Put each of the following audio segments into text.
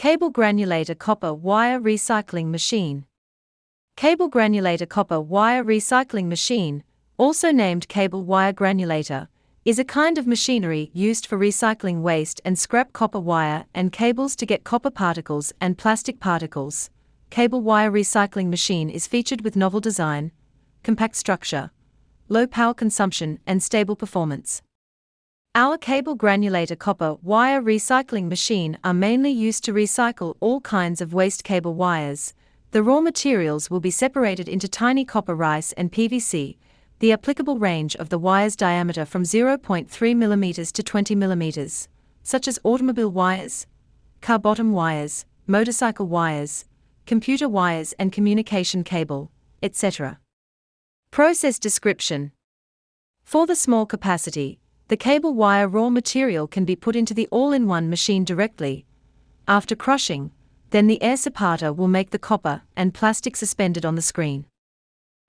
Cable Granulator Copper Wire Recycling Machine. Cable Granulator Copper Wire Recycling Machine, also named cable wire granulator, is a kind of machinery used for recycling waste and scrap copper wire and cables to get copper particles and plastic particles. Cable wire recycling machine is featured with novel design, compact structure, low power consumption and stable performance. Our cable granulator copper wire recycling machine are mainly used to recycle all kinds of waste cable wires. The raw materials will be separated into tiny copper rice and PVC, the applicable range of the wire's diameter from 0.3 mm to 20 mm, such as automobile wires, car bottom wires, motorcycle wires, computer wires and communication cable, etc. Process description. For the small capacity, the cable wire raw material can be put into the all-in-one machine directly. After crushing, then the air separator will make the copper and plastic suspended on the screen.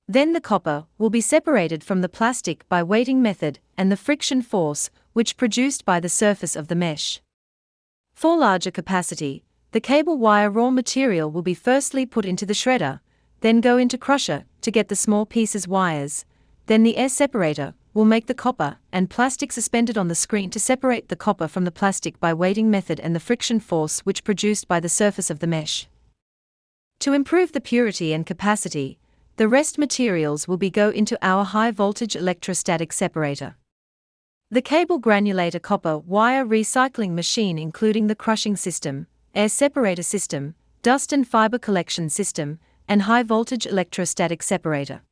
Then the copper will be separated from the plastic by weighting method and the friction force which produced by the surface of the mesh. For larger capacity, the cable wire raw material will be firstly put into the shredder, then go into crusher to get the small pieces wires, then the air separator will make the copper and plastic suspended on the screen to separate the copper from the plastic by weighting method and the friction force which produced by the surface of the mesh. To improve the purity and capacity, the rest materials will go into our high-voltage electrostatic separator. The cable granulator copper wire recycling machine including the crushing system, air separator system, dust and fiber collection system, and high-voltage electrostatic separator.